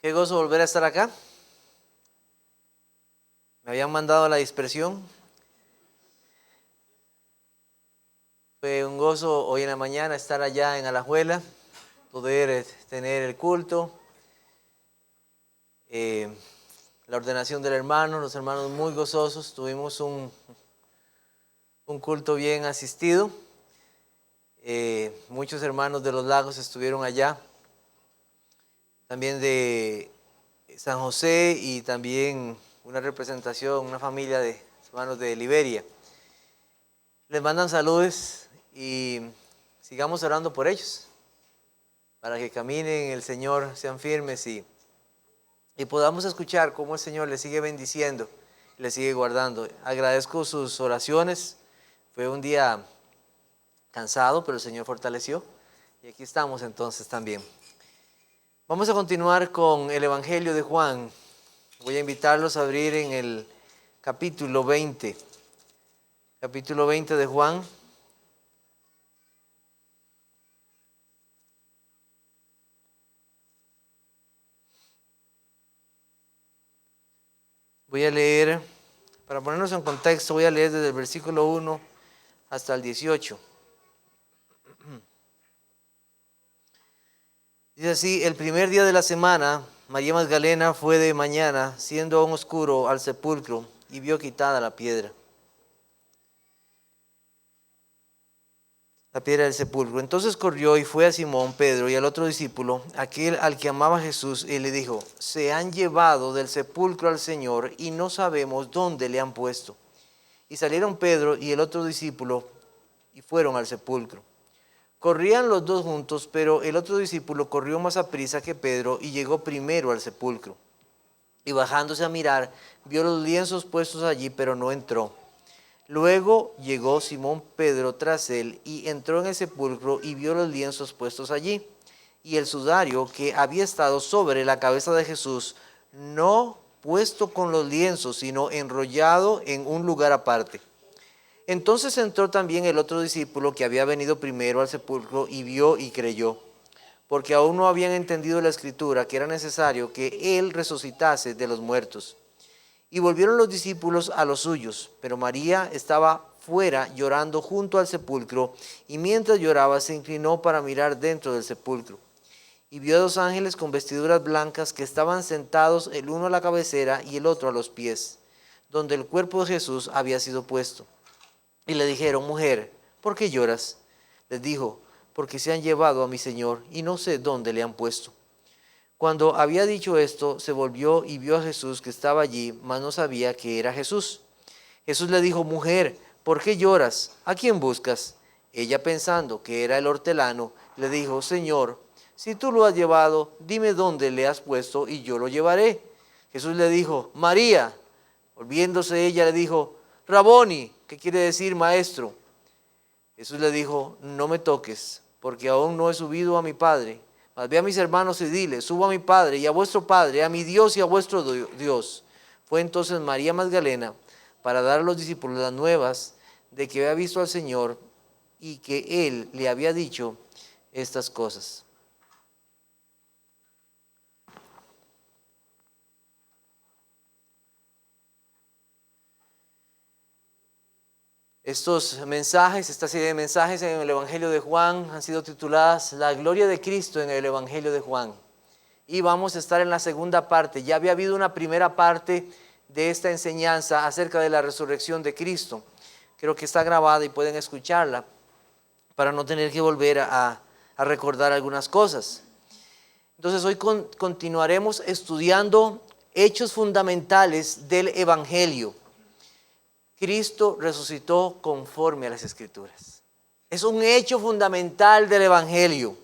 Qué gozo volver a estar acá. Me habían mandado a la dispersión. Fue un gozo hoy en la mañana estar allá en Alajuela, poder tener el culto, la ordenación del hermano, los hermanos muy gozosos. Tuvimos un culto bien asistido. Muchos hermanos de los Lagos estuvieron allá, también de San José y también una representación, una familia de hermanos de Liberia. Les mandan saludos y sigamos orando por ellos, para que caminen en el Señor, sean firmes y podamos escuchar cómo el Señor les sigue bendiciendo, les sigue guardando. Agradezco sus oraciones. Fue un día cansado, pero el Señor fortaleció y aquí estamos entonces también. Vamos a continuar con el Evangelio de Juan. Voy a invitarlos a abrir en el capítulo 20. Capítulo 20 de Juan. Voy a leer, para ponernos en contexto, voy a leer desde el versículo 1 hasta el 18. Dice así: el primer día de la semana, María Magdalena fue de mañana, siendo aún oscuro, al sepulcro y vio quitada la piedra del sepulcro. Entonces corrió y fue a Simón Pedro y al otro discípulo, aquel al que amaba Jesús, y le dijo: se han llevado del sepulcro al Señor y no sabemos dónde le han puesto. Y salieron Pedro y el otro discípulo y fueron al sepulcro. Corrían los dos juntos, pero el otro discípulo corrió más aprisa que Pedro y llegó primero al sepulcro. Y bajándose a mirar, vio los lienzos puestos allí, pero no entró. Luego llegó Simón Pedro tras él y entró en el sepulcro y vio los lienzos puestos allí y el sudario que había estado sobre la cabeza de Jesús, no puesto con los lienzos, sino enrollado en un lugar aparte. Entonces entró también el otro discípulo que había venido primero al sepulcro y vio y creyó, porque aún no habían entendido la escritura que era necesario que él resucitase de los muertos. Y volvieron los discípulos a los suyos, pero María estaba fuera llorando junto al sepulcro, y mientras lloraba se inclinó para mirar dentro del sepulcro. Y vio a dos ángeles con vestiduras blancas que estaban sentados, el uno a la cabecera y el otro a los pies, donde el cuerpo de Jesús había sido puesto. Y le dijeron: mujer, ¿por qué lloras? Les dijo: porque se han llevado a mi Señor y no sé dónde le han puesto. Cuando había dicho esto, se volvió y vio a Jesús que estaba allí, mas no sabía que era Jesús. Jesús le dijo: mujer, ¿por qué lloras? ¿A quién buscas? Ella, pensando que era el hortelano, le dijo: Señor, si tú lo has llevado, dime dónde le has puesto y yo lo llevaré. Jesús le dijo: María. Volviéndose ella le dijo: Raboni, que quiere decir maestro. Jesús le dijo: no me toques, porque aún no he subido a mi Padre. Mas ve a mis hermanos y dile: subo a mi Padre y a vuestro Padre, a mi Dios y a vuestro Dios. Fue entonces María Magdalena para dar a los discípulos las nuevas de que había visto al Señor y que Él le había dicho estas cosas. Estos mensajes, esta serie de mensajes en el Evangelio de Juan han sido tituladas La gloria de Cristo en el Evangelio de Juan. Y vamos a estar en la segunda parte. Ya había habido una primera parte de esta enseñanza acerca de la resurrección de Cristo. Creo que está grabada y pueden escucharla para no tener que volver a recordar algunas cosas. Entonces hoy continuaremos estudiando hechos fundamentales del Evangelio. Cristo resucitó conforme a las Escrituras. Es un hecho fundamental del Evangelio.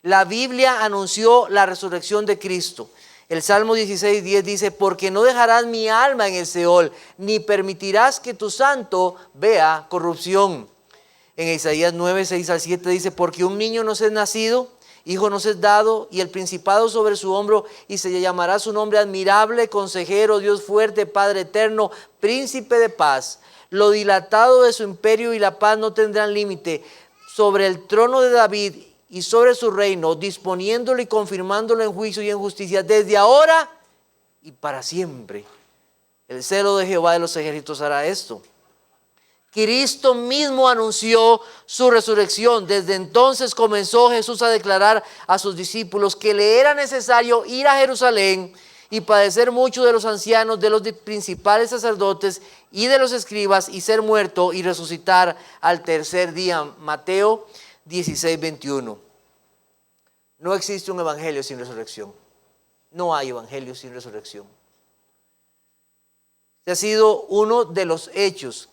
La Biblia anunció la resurrección de Cristo. El Salmo 16:10 dice: porque no dejarás mi alma en el Seol, ni permitirás que tu santo vea corrupción. En Isaías 9:6-7 dice: porque un niño nos es nacido, hijo nos es dado, y el principado sobre su hombro, y se llamará su nombre admirable, consejero, Dios fuerte, Padre eterno, príncipe de paz. Lo dilatado de su imperio y la paz no tendrán límite sobre el trono de David y sobre su reino, disponiéndolo y confirmándolo en juicio y en justicia desde ahora y para siempre. El celo de Jehová de los ejércitos hará esto. Cristo mismo anunció su resurrección. Desde entonces comenzó Jesús a declarar a sus discípulos que le era necesario ir a Jerusalén y padecer mucho de los ancianos, de los principales sacerdotes y de los escribas, y ser muerto y resucitar al tercer día. Mateo 16:21. No existe un evangelio sin resurrección. No hay evangelio sin resurrección. Este ha sido uno de los hechos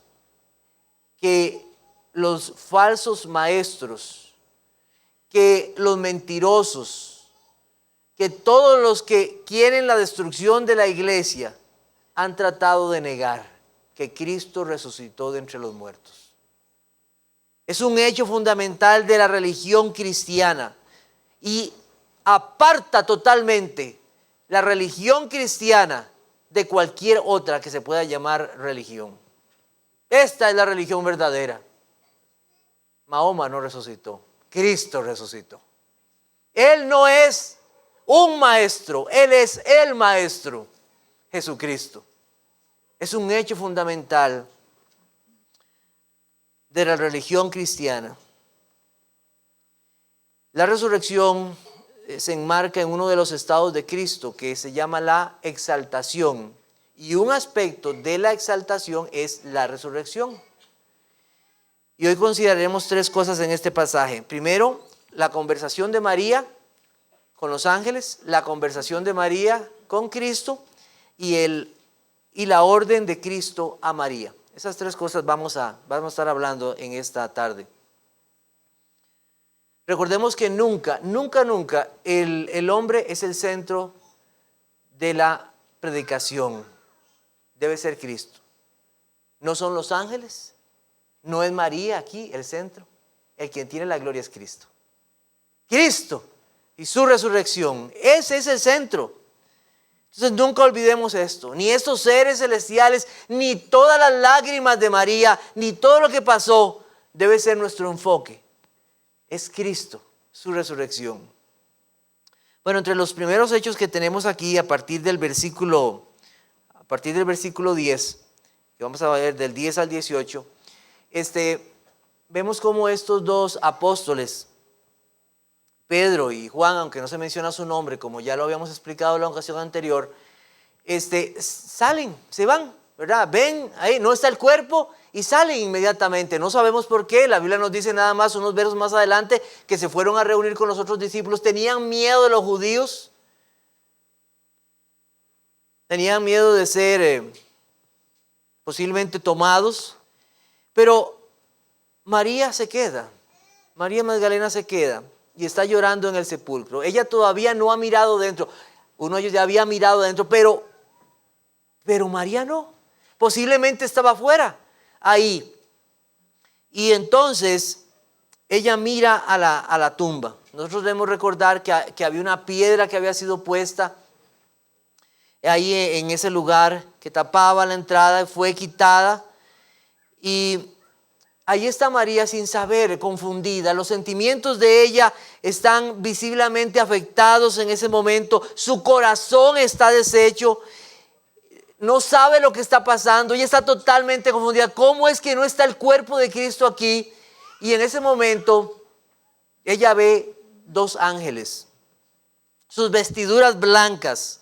que los falsos maestros, que los mentirosos, que todos los que quieren la destrucción de la iglesia han tratado de negar que Cristo resucitó de entre los muertos. Es un hecho fundamental de la religión cristiana y aparta totalmente la religión cristiana de cualquier otra que se pueda llamar religión. Esta es la religión verdadera. Mahoma no resucitó, Cristo resucitó. Él no es un maestro, Él es el maestro, Jesucristo. Es un hecho fundamental de la religión cristiana. La resurrección se enmarca en uno de los estados de Cristo que se llama la exaltación. Y un aspecto de la exaltación es la resurrección. Y hoy consideraremos tres cosas en este pasaje. Primero, la conversación de María con los ángeles, la conversación de María con Cristo y la orden de Cristo a María. Esas tres cosas vamos a estar hablando en esta tarde. Recordemos que nunca el hombre es el centro de la predicación. Debe ser Cristo. No son los ángeles, no es María aquí el centro. El quien tiene la gloria es Cristo. Cristo y su resurrección, ese es el centro. Entonces nunca olvidemos esto, ni estos seres celestiales, ni todas las lágrimas de María, ni todo lo que pasó debe ser nuestro enfoque. Es Cristo, su resurrección. Bueno, entre los primeros hechos que tenemos aquí a partir del versículo 10, que vamos a ver del 10 al 18, vemos cómo estos dos apóstoles, Pedro y Juan, aunque no se menciona su nombre, como ya lo habíamos explicado en la ocasión anterior, salen, se van, ¿verdad? Ven, ahí no está el cuerpo y salen inmediatamente. No sabemos por qué, la Biblia nos dice nada más unos versos más adelante que se fueron a reunir con los otros discípulos, tenían miedo de los judíos. Tenían miedo de ser posiblemente tomados, pero María se queda, María Magdalena se queda y está llorando en el sepulcro. Ella todavía no ha mirado dentro, uno de ellos ya había mirado dentro, pero María no, posiblemente estaba afuera, ahí. Y entonces ella mira a la tumba. Nosotros debemos recordar que había una piedra que había sido puesta ahí en ese lugar que tapaba la entrada, fue quitada y ahí está María sin saber, confundida. Los sentimientos de ella están visiblemente afectados en ese momento, su corazón está deshecho, no sabe lo que está pasando, ella está totalmente confundida. ¿Cómo es que no está el cuerpo de Cristo aquí? Y en ese momento ella ve dos ángeles, sus vestiduras blancas,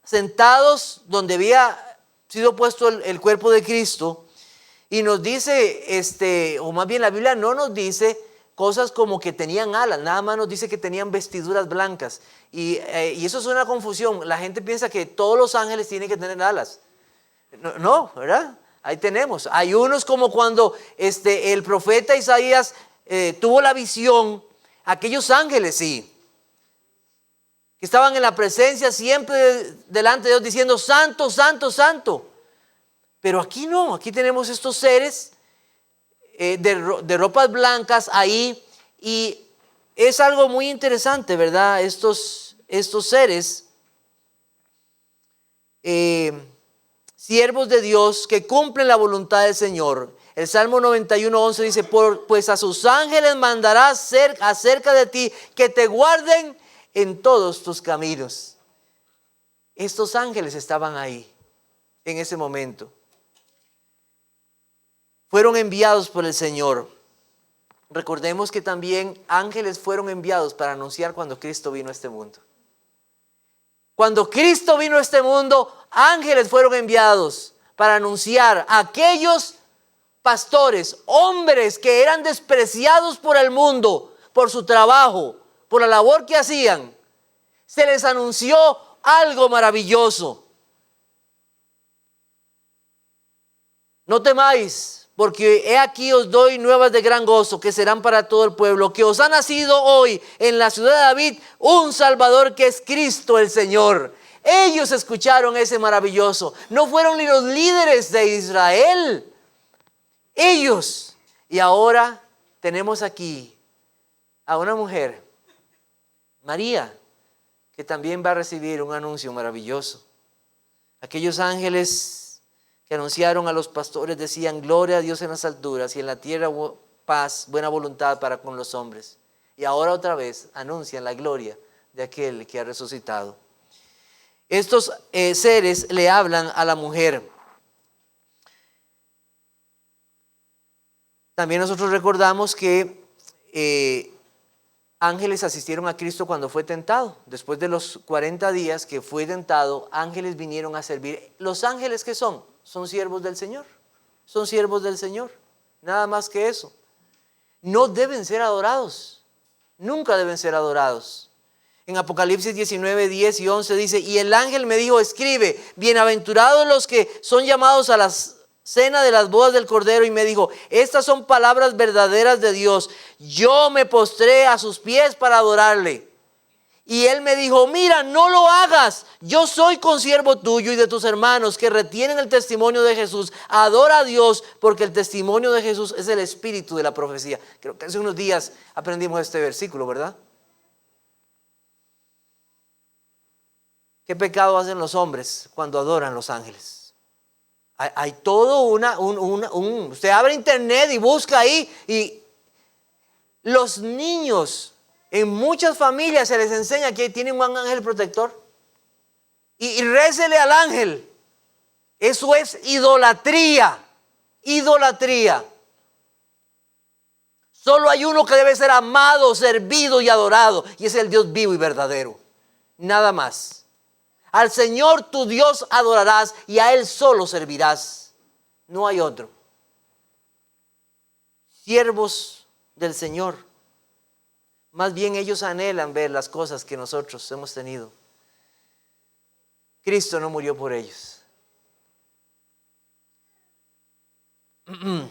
sentados donde había sido puesto el cuerpo de Cristo, y nos dice, o más bien la Biblia no nos dice cosas como que tenían alas, nada más nos dice que tenían vestiduras blancas, y eso es una confusión. La gente piensa que todos los ángeles tienen que tener alas. No, ¿verdad? Ahí tenemos, hay unos como cuando el profeta Isaías tuvo la visión, aquellos ángeles sí, que estaban en la presencia siempre delante de Dios diciendo santo, santo, santo. Pero aquí no, aquí tenemos estos seres de ropas blancas ahí, y es algo muy interesante, ¿verdad? Estos seres, siervos de Dios que cumplen la voluntad del Señor. El Salmo 91:11 dice, pues a sus ángeles mandará acerca de ti, que te guarden en todos tus caminos. Estos ángeles estaban ahí en ese momento. Fueron enviados por el Señor. Recordemos que también ángeles fueron enviados para anunciar cuando Cristo vino a este mundo. Cuando Cristo vino a este mundo, ángeles fueron enviados para anunciar a aquellos pastores, hombres que eran despreciados por el mundo, por su trabajo, por la labor que hacían. Se les anunció algo maravilloso. No temáis, porque he aquí os doy nuevas de gran gozo, que serán para todo el pueblo, que os ha nacido hoy en la ciudad de David un Salvador, que es Cristo el Señor. Ellos escucharon ese maravilloso. No fueron ni los líderes de Israel. Ellos. Y ahora tenemos aquí a una mujer, María, que también va a recibir un anuncio maravilloso. Aquellos ángeles que anunciaron a los pastores decían: gloria a Dios en las alturas y en la tierra paz, buena voluntad para con los hombres. Y ahora otra vez anuncian la gloria de aquel que ha resucitado. Estos seres le hablan a la mujer. También nosotros recordamos que ángeles asistieron a Cristo cuando fue tentado. Después de los 40 días que fue tentado, ángeles vinieron a servir. ¿Los ángeles qué son? Son siervos del Señor. Son siervos del Señor. Nada más que eso. No deben ser adorados. Nunca deben ser adorados. En Apocalipsis 19, 10 y 11 dice: y el ángel me dijo, escribe, bienaventurados los que son llamados a la cena de las bodas del Cordero. Y me dijo: estas son palabras verdaderas de Dios. Yo me postré a sus pies para adorarle. Y él me dijo: mira, no lo hagas. Yo soy consiervo tuyo y de tus hermanos que retienen el testimonio de Jesús. Adora a Dios, porque el testimonio de Jesús es el espíritu de la profecía. Creo que hace unos días aprendimos este versículo, ¿verdad? ¿Qué pecado hacen los hombres cuando adoran los ángeles? Hay todo usted abre internet y busca ahí, y los niños en muchas familias se les enseña que tienen un ángel protector y récele al ángel. Eso es idolatría. Idolatría. Solo hay uno que debe ser amado, servido y adorado, y es el Dios vivo y verdadero. Nada más. Al Señor tu Dios adorarás y a Él solo servirás. No hay otro. Siervos del Señor. Más bien ellos anhelan ver las cosas que nosotros hemos tenido. Cristo no murió por ellos. En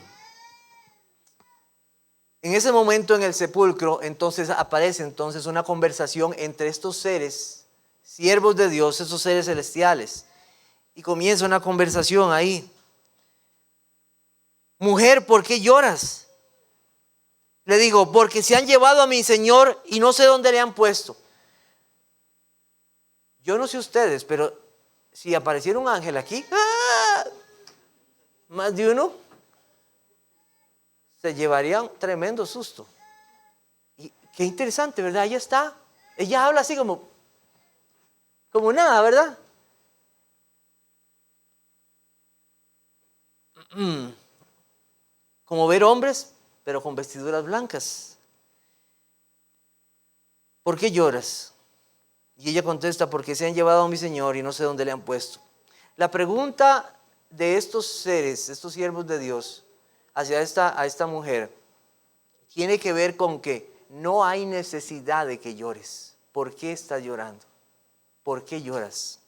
ese momento en el sepulcro, entonces aparece una conversación entre estos seres, siervos de Dios, esos seres celestiales. Y comienza una conversación ahí. Mujer, ¿por qué lloras? Le digo: porque se han llevado a mi Señor y no sé dónde le han puesto. Yo no sé ustedes, pero si apareciera un ángel aquí, más de uno se llevaría un tremendo susto. Y qué interesante, ¿verdad? Ella está, ella habla así como nada, ¿verdad? Como ver hombres, pero con vestiduras blancas. ¿Por qué lloras? Y ella contesta: porque se han llevado a mi Señor y no sé dónde le han puesto. La pregunta de estos seres, estos siervos de Dios, hacia a esta mujer, tiene que ver con que no hay necesidad de que llores. ¿Por qué estás llorando? ¿Por qué lloras?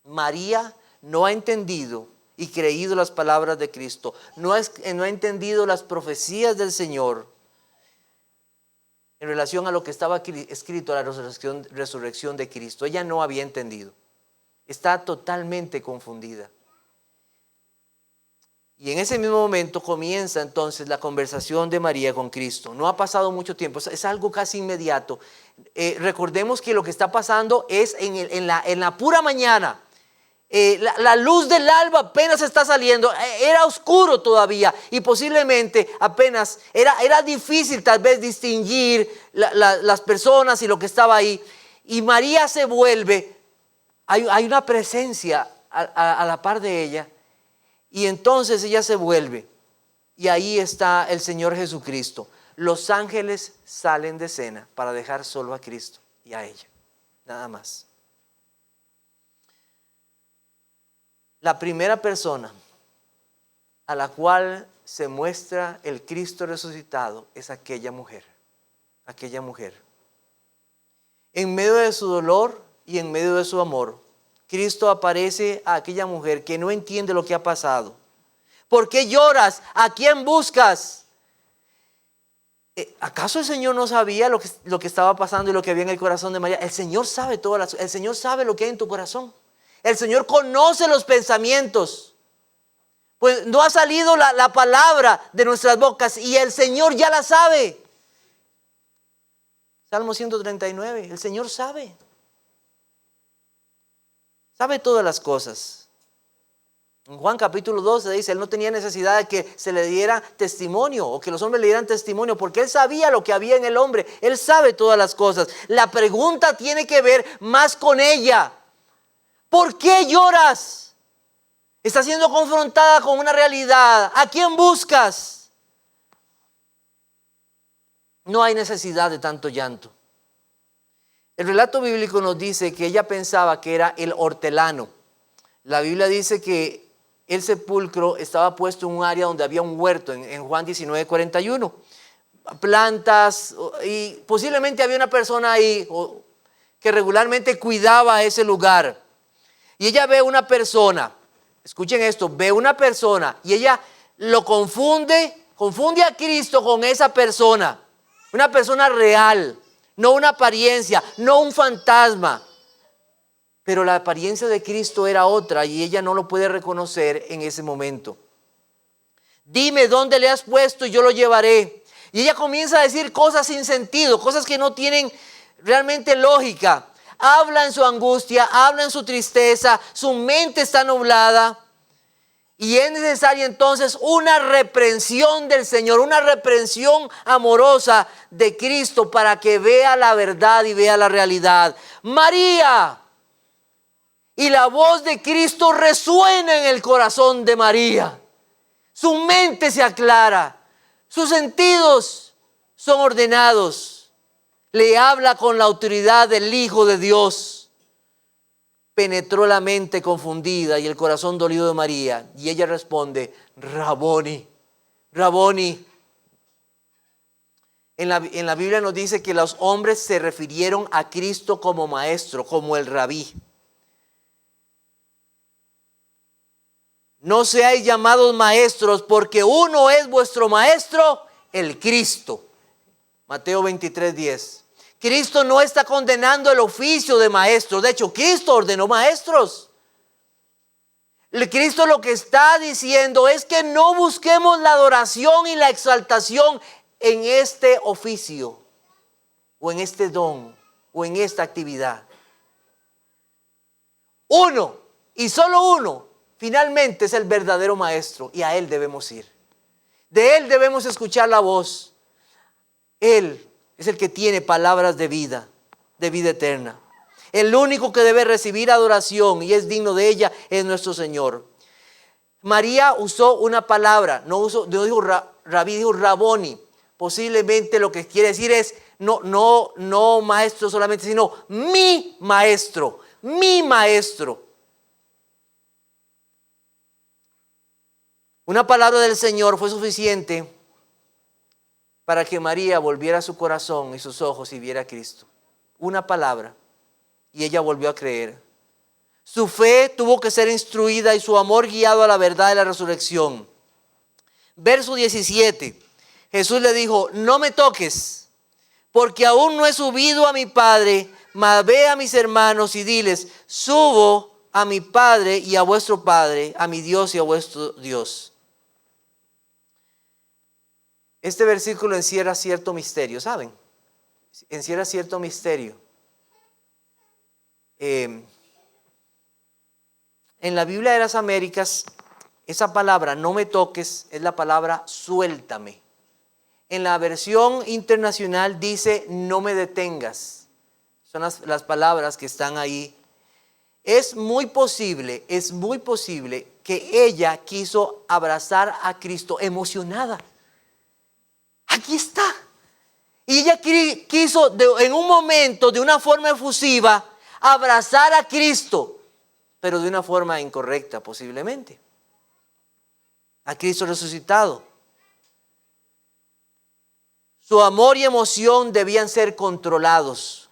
María no ha entendido y creído las palabras de Cristo. No ha entendido las profecías del Señor en relación a lo que estaba escrito a la resurrección de Cristo. Ella no había entendido. Está totalmente confundida. Y en ese mismo momento comienza entonces la conversación de María con Cristo. No ha pasado mucho tiempo, es algo casi inmediato. Recordemos que lo que está pasando es en la pura mañana. La luz del alba apenas está saliendo, era oscuro todavía y posiblemente apenas era difícil tal vez distinguir las personas y lo que estaba ahí. Y María se vuelve, hay una presencia a la par de ella, y entonces ella se vuelve y ahí está el Señor Jesucristo. Los ángeles salen de escena para dejar solo a Cristo y a ella, nada más. La primera persona a la cual se muestra el Cristo resucitado es aquella mujer. Aquella mujer. En medio de su dolor y en medio de su amor, Cristo aparece a aquella mujer que no entiende lo que ha pasado. ¿Por qué lloras? ¿A quién buscas? ¿Acaso el Señor no sabía lo que estaba pasando y lo que había en el corazón de María? El Señor sabe el Señor sabe lo que hay en tu corazón. El Señor conoce los pensamientos. Pues no ha salido la palabra de nuestras bocas y el Señor ya la sabe. Salmo 139, el Señor sabe. Sabe todas las cosas. En Juan capítulo 12 dice, Él no tenía necesidad de que se le diera testimonio o que los hombres le dieran testimonio, porque Él sabía lo que había en el hombre. Él sabe todas las cosas. La pregunta tiene que ver más con ella. ¿Por qué lloras? Estás siendo confrontada con una realidad. ¿A quién buscas? No hay necesidad de tanto llanto. El relato bíblico nos dice que ella pensaba que era el hortelano. La Biblia dice que el sepulcro estaba puesto en un área donde había un huerto, en Juan 19:41. Plantas, y posiblemente había una persona ahí que regularmente cuidaba ese lugar. Y ella ve una persona, escuchen esto, ve una persona y ella lo confunde a Cristo con esa persona. Una persona real, no una apariencia, no un fantasma. Pero la apariencia de Cristo era otra y ella no lo puede reconocer en ese momento. Dime dónde le has puesto y yo lo llevaré. Y ella comienza a decir cosas sin sentido, cosas que no tienen realmente lógica. Habla en su angustia, habla en su tristeza, su mente está nublada. Y es necesaria entonces una reprensión del Señor, una reprensión amorosa de Cristo para que vea la verdad y vea la realidad. María. Y la voz de Cristo resuena en el corazón de María. Su mente se aclara, sus sentidos son ordenados. Le habla con la autoridad del Hijo de Dios. Penetró la mente confundida y el corazón dolido de María. Y ella responde, Raboni, Raboni. En la Biblia nos dice que los hombres se refirieron a Cristo como maestro, como el rabí. No seáis llamados maestros, porque uno es vuestro maestro, el Cristo. Mateo 23:10. Cristo no está condenando el oficio de maestros. De hecho, Cristo ordenó maestros. Cristo lo que está diciendo es que no busquemos la adoración y la exaltación en este oficio, o en este don, o en esta actividad. Uno, y solo uno, finalmente es el verdadero maestro, y a Él debemos ir. De Él debemos escuchar la voz. Él es el que tiene palabras de vida eterna. El único que debe recibir adoración y es digno de ella es nuestro Señor. María usó una palabra, no dijo rabí, dijo raboni. Posiblemente lo que quiere decir es no maestro solamente, sino mi maestro, mi maestro. Una palabra del Señor fue suficiente para que María volviera su corazón y sus ojos y viera a Cristo. Una palabra. Y ella volvió a creer. Su fe tuvo que ser instruida y su amor guiado a la verdad de la resurrección. Verso 17. Jesús le dijo, no me toques, porque aún no he subido a mi Padre, mas ve a mis hermanos y diles, subo a mi Padre y a vuestro Padre, a mi Dios y a vuestro Dios. Este versículo encierra cierto misterio, ¿saben? Encierra cierto misterio. En En la Biblia de las Américas, esa palabra no me toques es la palabra suéltame. En la versión internacional dice no me detengas. Son las palabras que están ahí. Es muy posible que ella quiso abrazar a Cristo emocionada. Aquí está. Y ella quiso en un momento, de una forma efusiva, abrazar a Cristo, pero de una forma incorrecta posiblemente. A Cristo resucitado. Su amor y emoción debían ser controlados.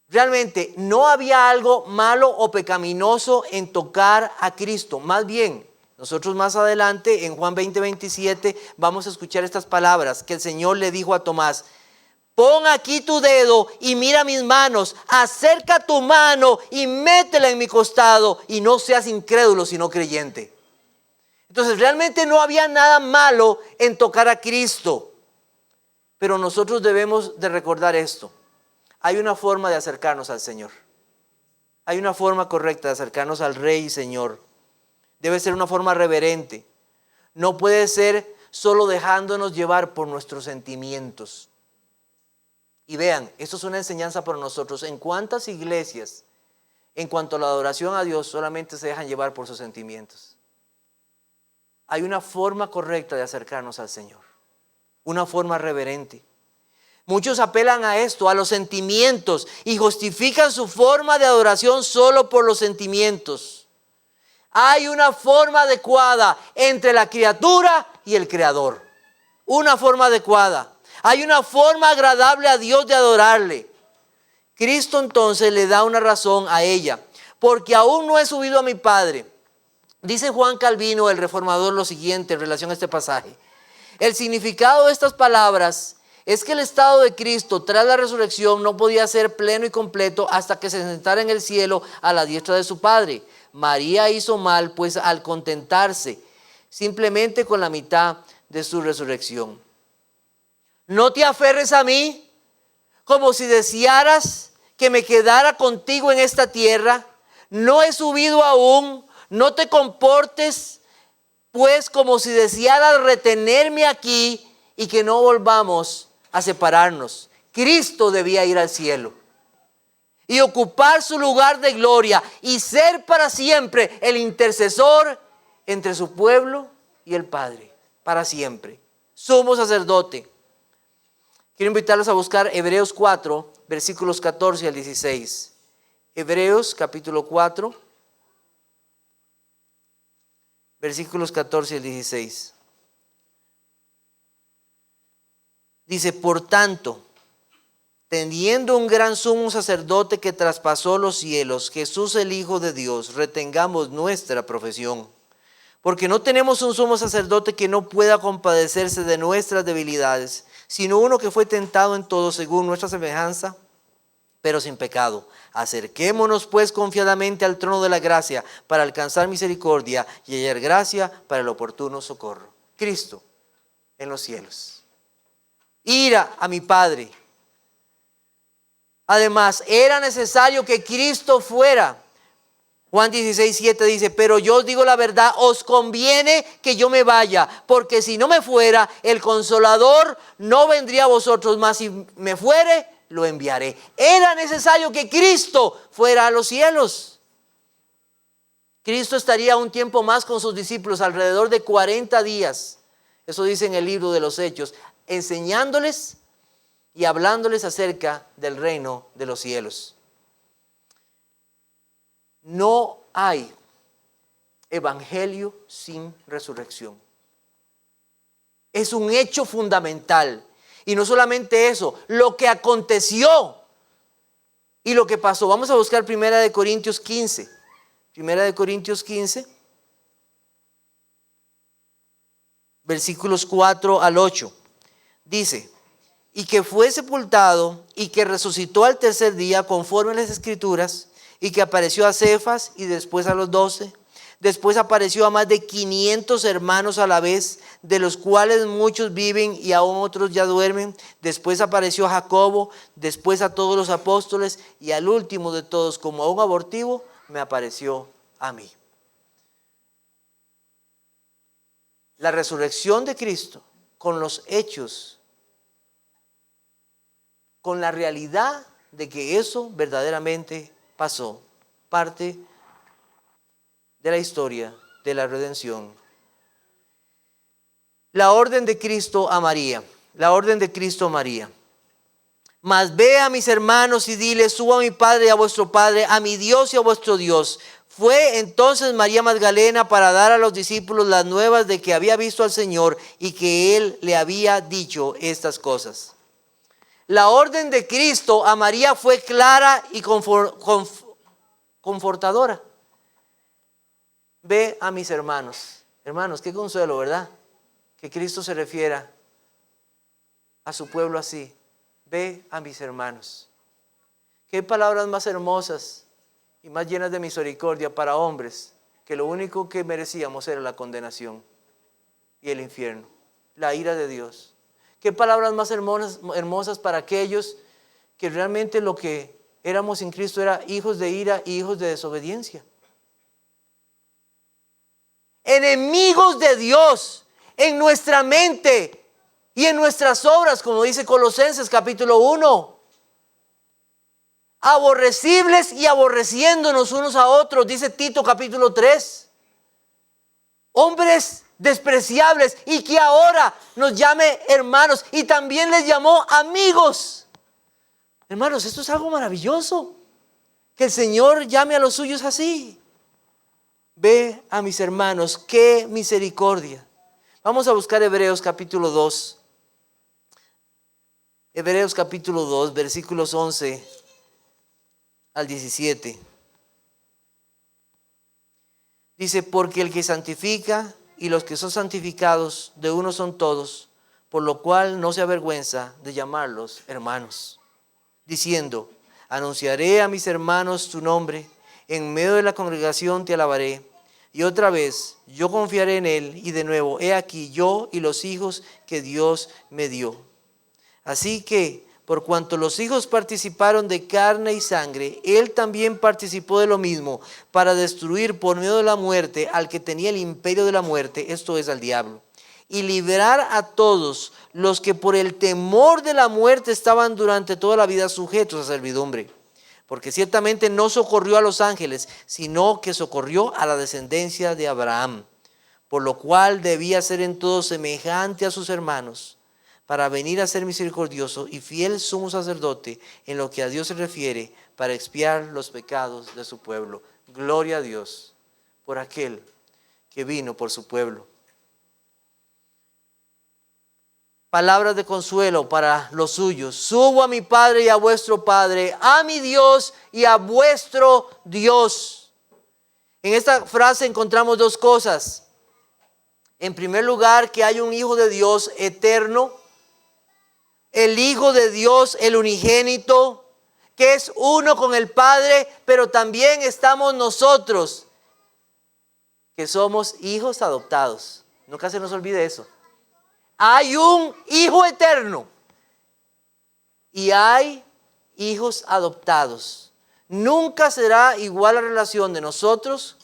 Realmente no había algo malo o pecaminoso en tocar a Cristo. Más bien, nosotros más adelante en Juan 20:27 vamos a escuchar estas palabras que el Señor le dijo a Tomás. Pon aquí tu dedo y mira mis manos. Acerca tu mano y métela en mi costado y no seas incrédulo sino creyente. Entonces realmente no había nada malo en tocar a Cristo. Pero nosotros debemos de recordar esto. Hay una forma de acercarnos al Señor. Hay una forma correcta de acercarnos al Rey y Señor. Debe ser una forma reverente. No puede ser solo dejándonos llevar por nuestros sentimientos. Y vean, esto es una enseñanza para nosotros. ¿En cuántas iglesias, en cuanto a la adoración a Dios, solamente se dejan llevar por sus sentimientos? Hay una forma correcta de acercarnos al Señor. Una forma reverente. Muchos apelan a esto, a los sentimientos, y justifican su forma de adoración solo por los sentimientos. Hay una forma adecuada entre la criatura y el Creador. Una forma adecuada. Hay una forma agradable a Dios de adorarle. Cristo entonces le da una razón a ella. Porque aún no he subido a mi Padre. Dice Juan Calvino, el reformador, lo siguiente en relación a este pasaje. El significado de estas palabras es que el estado de Cristo tras la resurrección no podía ser pleno y completo hasta que se sentara en el cielo a la diestra de su Padre. María hizo mal, pues, al contentarse simplemente con la mitad de su resurrección. No te aferres a mí como si desearas que me quedara contigo en esta tierra. No he subido aún, no te comportes pues como si desearas retenerme aquí y que no volvamos a separarnos. Cristo debía ir al cielo y ocupar su lugar de gloria y ser para siempre el intercesor entre su pueblo y el Padre, para siempre. Sumo sacerdote. Quiero invitarlos a buscar Hebreos 4, versículos 14 al 16. Hebreos capítulo 4, versículos 14 al 16. Dice, por tanto, teniendo un gran sumo sacerdote que traspasó los cielos, Jesús el Hijo de Dios, retengamos nuestra profesión. Porque no tenemos un sumo sacerdote que no pueda compadecerse de nuestras debilidades, sino uno que fue tentado en todo según nuestra semejanza, pero sin pecado. Acerquémonos pues confiadamente al trono de la gracia para alcanzar misericordia y hallar gracia para el oportuno socorro. Cristo en los cielos. Ir a mi Padre. Además, era necesario que Cristo fuera. Juan 16:7 dice, pero yo os digo la verdad, os conviene que yo me vaya, porque si no me fuera, el Consolador no vendría a vosotros, mas si me fuere, lo enviaré. Era necesario que Cristo fuera a los cielos. Cristo estaría un tiempo más con sus discípulos, alrededor de 40 días. Eso dice en el libro de los Hechos, enseñándoles y hablándoles acerca del reino de los cielos. No hay evangelio sin resurrección. Es un hecho fundamental. Y no solamente eso, lo que aconteció y lo que pasó. Vamos a buscar 1 Corintios 15. 1 Corintios 15, versículos 4 al 8. Dice, y que fue sepultado y que resucitó al tercer día conforme a las Escrituras, y que apareció a Cefas y después a los 12. Después apareció a más de 500 hermanos a la vez, de los cuales muchos viven y aún otros ya duermen. Después apareció a Jacobo, después a todos los apóstoles y al último de todos, como a un abortivo, me apareció a mí. La resurrección de Cristo con los hechos, con la realidad de que eso verdaderamente pasó, parte de la historia de la redención. La orden de Cristo a María, la orden de Cristo a María. Mas ve a mis hermanos y dile, suba a mi Padre y a vuestro Padre, a mi Dios y a vuestro Dios. Fue entonces María Magdalena para dar a los discípulos las nuevas de que había visto al Señor y que Él le había dicho estas cosas. La orden de Cristo a María fue clara y confortadora. Ve a mis hermanos. Hermanos, qué consuelo, ¿verdad? Que Cristo se refiera a su pueblo así. Ve a mis hermanos. Qué palabras más hermosas y más llenas de misericordia para hombres, que lo único que merecíamos era la condenación y el infierno, la ira de Dios. Qué palabras más hermosas para aquellos que realmente lo que éramos en Cristo era hijos de ira y hijos de desobediencia. Enemigos de Dios en nuestra mente y en nuestras obras, como dice Colosenses capítulo 1. Aborrecibles y aborreciéndonos unos a otros, dice Tito capítulo 3. Hombres despreciables y que ahora nos llame hermanos y también les llamó amigos. Hermanos, esto es algo maravilloso, que el Señor llame a los suyos así. Ve a mis hermanos, qué misericordia. Vamos a buscar Hebreos capítulo 2. Hebreos capítulo 2, versículos 11 al 17. Dice, porque el que santifica y los que son santificados de uno son todos, por lo cual no se avergüenza de llamarlos hermanos, diciendo, anunciaré a mis hermanos tu nombre, en medio de la congregación te alabaré. Y otra vez, yo confiaré en él, y de nuevo, he aquí yo y los hijos que Dios me dio. Así que, por cuanto los hijos participaron de carne y sangre, él también participó de lo mismo, para destruir por medio de la muerte al que tenía el imperio de la muerte, esto es, al diablo, y liberar a todos los que por el temor de la muerte estaban durante toda la vida sujetos a servidumbre. Porque ciertamente no socorrió a los ángeles, sino que socorrió a la descendencia de Abraham, por lo cual debía ser en todo semejante a sus hermanos, para venir a ser misericordioso y fiel sumo sacerdote en lo que a Dios se refiere, para expiar los pecados de su pueblo. Gloria a Dios por aquel que vino por su pueblo. Palabras de consuelo para los suyos. Subo a mi Padre y a vuestro Padre, a mi Dios y a vuestro Dios. En esta frase encontramos dos cosas. En primer lugar, que hay un Hijo de Dios eterno, el Hijo de Dios, el unigénito, que es uno con el Padre, pero también estamos nosotros, que somos hijos adoptados. Nunca se nos olvide eso. Hay un Hijo eterno y hay hijos adoptados. Nunca será igual la relación de nosotros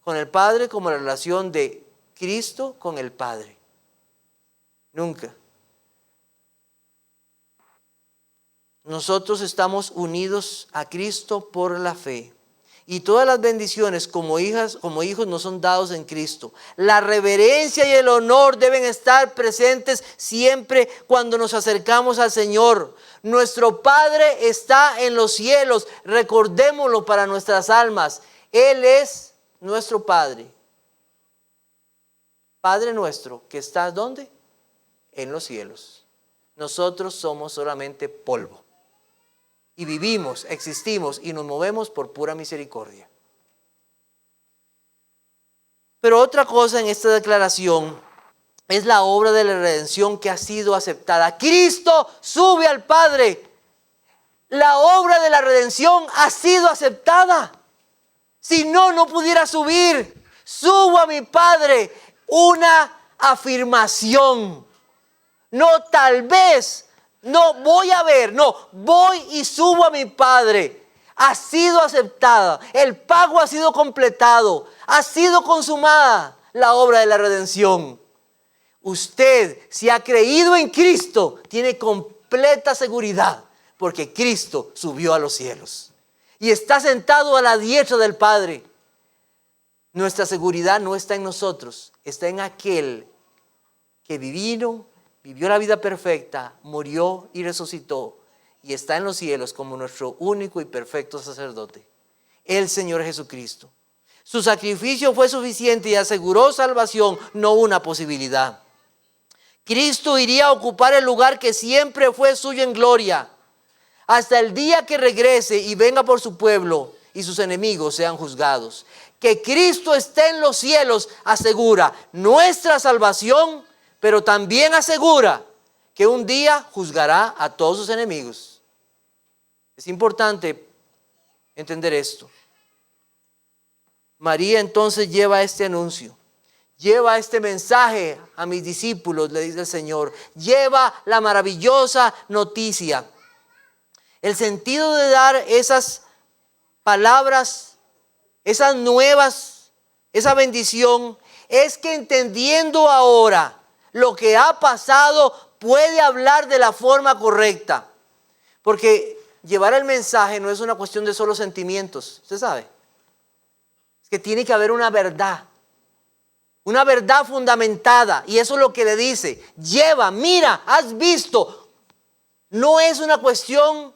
con el Padre como la relación de Cristo con el Padre. Nunca. Nosotros estamos unidos a Cristo por la fe. Y todas las bendiciones como hijos nos son dados en Cristo. La reverencia y el honor deben estar presentes siempre cuando nos acercamos al Señor. Nuestro Padre está en los cielos. Recordémoslo para nuestras almas. Él es nuestro Padre. Padre nuestro que está ¿dónde? En los cielos. Nosotros somos solamente polvo. Y vivimos, existimos y nos movemos por pura misericordia. Pero otra cosa en esta declaración es la obra de la redención que ha sido aceptada. Cristo sube al Padre. La obra de la redención ha sido aceptada. Si no, no pudiera subir. Subo a mi Padre. Una afirmación. No tal vez. No voy a ver, no, voy y subo a mi Padre. ha sido aceptada, el pago ha sido completado, ha sido consumada la obra de la redención. Usted, si ha creído en Cristo, tiene completa seguridad, porque Cristo subió a los cielos y está sentado a la diestra del Padre. Nuestra seguridad no está en nosotros, está en aquel que vivió la vida perfecta, murió y resucitó, y está en los cielos como nuestro único y perfecto sacerdote, el Señor Jesucristo. Su sacrificio fue suficiente y aseguró salvación, no una posibilidad. Cristo iría a ocupar el lugar que siempre fue suyo en gloria, hasta el día que regrese y venga por su pueblo y sus enemigos sean juzgados. Que Cristo esté en los cielos asegura nuestra salvación, pero también asegura que un día juzgará a todos sus enemigos. Es importante entender esto. María entonces lleva este anuncio, lleva este mensaje a mis discípulos, le dice el Señor. Lleva la maravillosa noticia. El sentido de dar esas palabras, esas nuevas, esa bendición, es que entendiendo ahora lo que ha pasado, puede hablar de la forma correcta. Porque llevar el mensaje no es una cuestión de solo sentimientos, usted sabe. Es que tiene que haber una verdad fundamentada, y eso es lo que le dice. Lleva, mira, has visto. No es una cuestión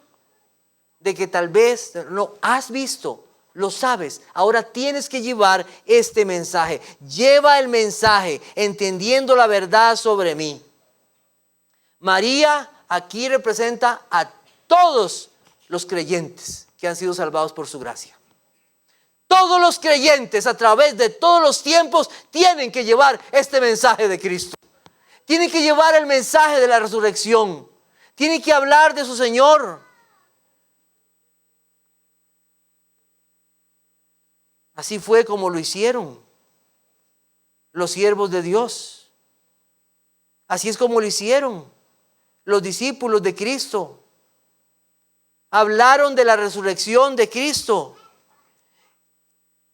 de que tal vez, no, has visto, lo sabes. Ahora tienes que llevar este mensaje. Lleva el mensaje entendiendo la verdad sobre mí. María aquí representa a todos los creyentes que han sido salvados por su gracia. Todos los creyentes a través de todos los tiempos tienen que llevar este mensaje de Cristo. Tienen que llevar el mensaje de la resurrección. Tienen que hablar de su Señor. Así fue como lo hicieron los siervos de Dios. Así es como lo hicieron los discípulos de Cristo. Hablaron de la resurrección de Cristo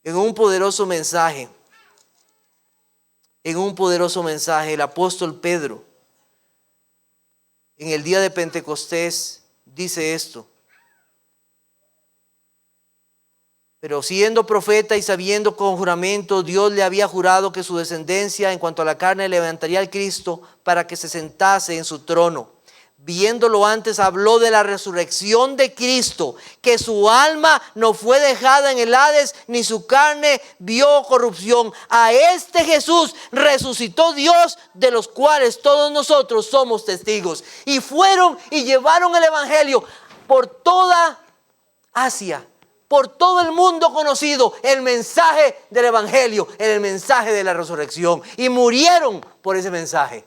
en un poderoso mensaje. En un poderoso mensaje, el apóstol Pedro, en el día de Pentecostés, dice esto. Pero siendo profeta y sabiendo con juramento, Dios le había jurado que su descendencia en cuanto a la carne levantaría al Cristo para que se sentase en su trono. Viéndolo antes, habló de la resurrección de Cristo, que su alma no fue dejada en el Hades, ni su carne vio corrupción. A este Jesús resucitó Dios, de los cuales todos nosotros somos testigos. Y fueron y llevaron el evangelio por toda Asia, por todo el mundo conocido, el mensaje del evangelio, el mensaje de la resurrección. Y murieron por ese mensaje.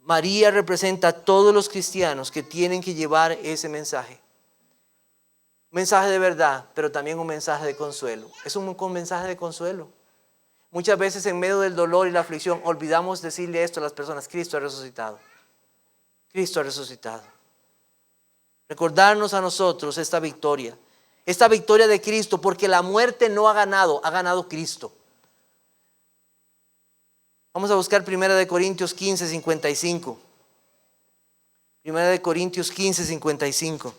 María representa a todos los cristianos que tienen que llevar ese mensaje. Un mensaje de verdad, pero también un mensaje de consuelo. Es un mensaje de consuelo. Muchas veces en medio del dolor y la aflicción olvidamos decirle esto a las personas: Cristo ha resucitado. Cristo ha resucitado. Recordarnos a nosotros esta victoria de Cristo, porque la muerte no ha ganado Cristo. Vamos a buscar 1 Corintios 15, 55. 1 Corintios 15, 55.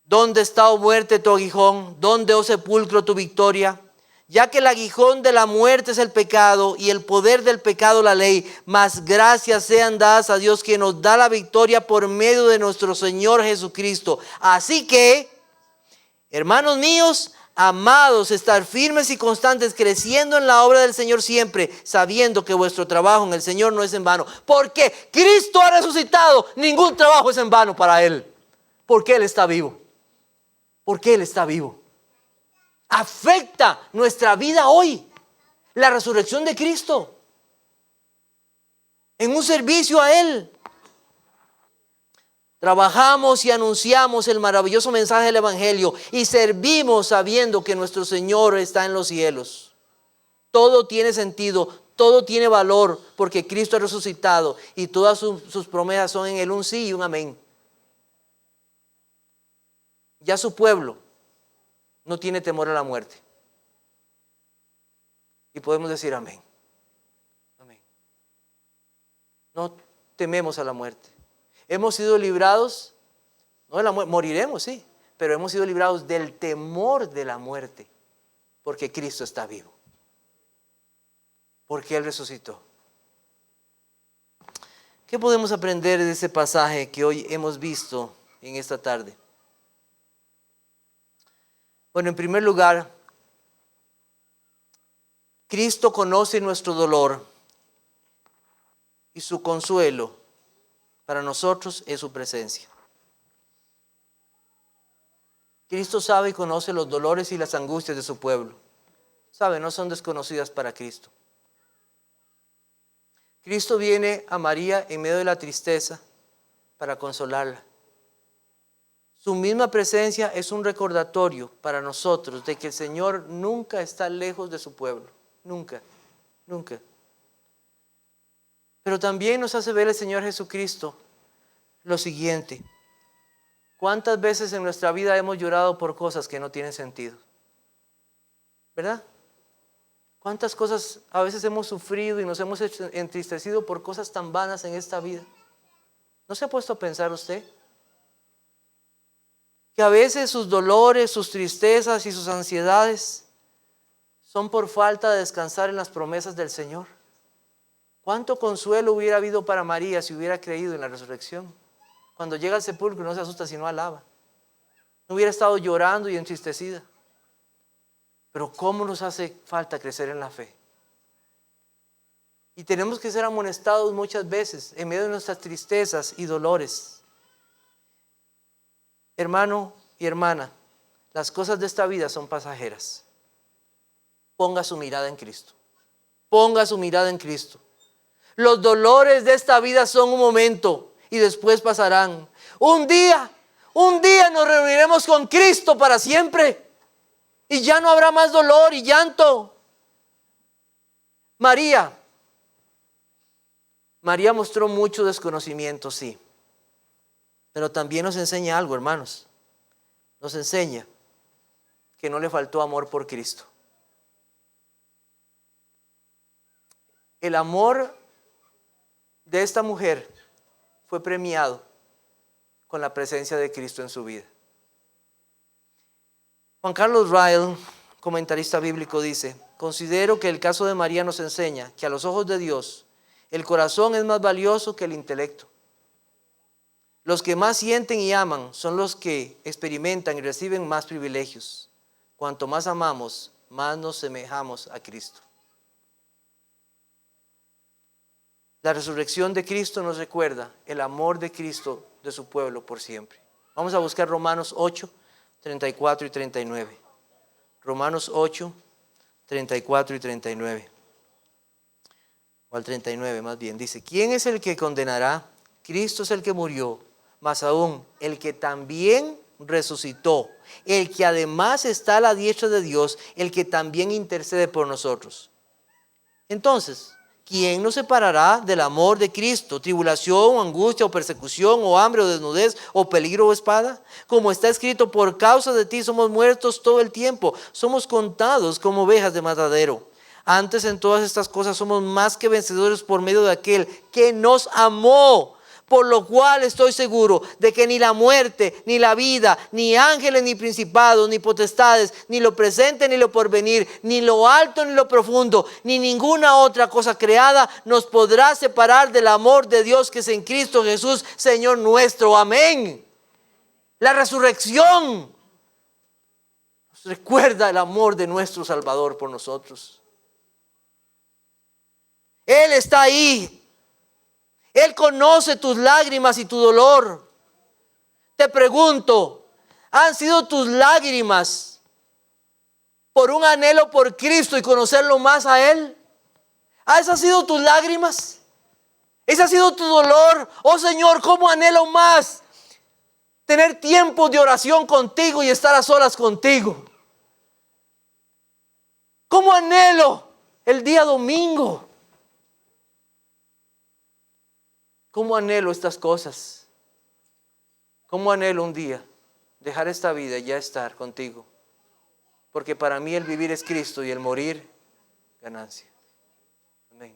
¿Dónde está, oh muerte, tu aguijón? ¿Dónde, oh sepulcro, tu victoria? Ya que el aguijón de la muerte es el pecado y el poder del pecado la ley, mas gracias sean dadas a Dios, que nos da la victoria por medio de nuestro Señor Jesucristo. Así que, hermanos míos, amados, estar firmes y constantes, creciendo en la obra del Señor siempre, sabiendo que vuestro trabajo en el Señor no es en vano. Porque Cristo ha resucitado, ningún trabajo es en vano para Él. Porque Él está vivo. Porque Él está vivo. Afecta nuestra vida hoy la resurrección de Cristo, en un servicio a Él. Trabajamos y anunciamos el maravilloso mensaje del evangelio y servimos sabiendo que nuestro Señor está en los cielos. Todo tiene sentido, Todo tiene valor porque Cristo ha resucitado y todas sus promesas son en Él un sí y un amén. Ya su pueblo no tiene temor a la muerte. Y podemos decir amén. Amén. No tememos a la muerte. Hemos sido librados, no de la muerte, moriremos, sí, pero hemos sido librados del temor de la muerte, porque Cristo está vivo, porque Él resucitó. ¿Qué podemos aprender de ese pasaje que hoy hemos visto en esta tarde? Bueno, en primer lugar, Cristo conoce nuestro dolor y su consuelo para nosotros es su presencia. Cristo sabe y conoce los dolores y las angustias de su pueblo. Sabe, no son desconocidas para Cristo. Cristo viene a María en medio de la tristeza para consolarla. Su misma presencia es un recordatorio para nosotros de que el Señor nunca está lejos de su pueblo. Nunca, nunca. Pero también nos hace ver el Señor Jesucristo lo siguiente. ¿Cuántas veces en nuestra vida hemos llorado por cosas que no tienen sentido? ¿Verdad? ¿Cuántas cosas a veces hemos sufrido y nos hemos entristecido por cosas tan vanas en esta vida? ¿No se ha puesto a pensar usted? Que a veces sus dolores, sus tristezas y sus ansiedades son por falta de descansar en las promesas del Señor. ¿Cuánto consuelo hubiera habido para María si hubiera creído en la resurrección? Cuando llega al sepulcro no se asusta sino alaba. No hubiera estado llorando y entristecida. Pero ¿cómo nos hace falta crecer en la fe? Y tenemos que ser amonestados muchas veces en medio de nuestras tristezas y dolores. Hermano y hermana, las cosas de esta vida son pasajeras. Ponga su mirada en Cristo. Ponga su mirada en Cristo. Los dolores de esta vida son un momento y después pasarán. Un día nos reuniremos con Cristo para siempre. Y ya no habrá más dolor y llanto. María mostró mucho desconocimiento, sí. Pero también nos enseña algo, hermanos. Nos enseña que no le faltó amor por Cristo. El amor de esta mujer fue premiado con la presencia de Cristo en su vida. Juan Carlos Ryle, comentarista bíblico, dice: considero que el caso de María nos enseña que a los ojos de Dios el corazón es más valioso que el intelecto. Los que más sienten y aman son los que experimentan y reciben más privilegios. Cuanto más amamos, más nos semejamos a Cristo. La resurrección de Cristo nos recuerda el amor de Cristo de su pueblo por siempre. Vamos a buscar Romanos 8, 34 y 39. Romanos 8, 34 y 39. O al 39 más bien. Dice: ¿quién es el que condenará? Cristo es el que murió, más aún el que también resucitó, el que además está a la diestra de Dios, el que también intercede por nosotros. Entonces, ¿quién nos separará del amor de Cristo? ¿Tribulación, o angustia, o persecución, o hambre, o desnudez, o peligro, o espada? Como está escrito: por causa de ti somos muertos todo el tiempo, somos contados como ovejas de matadero. Antes, en todas estas cosas somos más que vencedores por medio de aquel que nos amó. Por lo cual estoy seguro de que ni la muerte, ni la vida, ni ángeles, ni principados, ni potestades, ni lo presente, ni lo porvenir, ni lo alto, ni lo profundo, ni ninguna otra cosa creada nos podrá separar del amor de Dios que es en Cristo Jesús, Señor nuestro. Amén. La resurrección nos recuerda el amor de nuestro Salvador por nosotros. Él está ahí. Él conoce tus lágrimas y tu dolor. Te pregunto, ¿han sido tus lágrimas por un anhelo por Cristo y conocerlo más a Él? ¿Esas han sido tus lágrimas? ¿Ese ha sido tu dolor? Oh Señor, ¿cómo anhelo más tener tiempo de oración contigo y estar a solas contigo? ¿Cómo anhelo el día domingo? ¿Cómo anhelo estas cosas? ¿Cómo anhelo un día dejar esta vida y ya estar contigo? Porque para mí el vivir es Cristo y el morir, ganancia. Amén.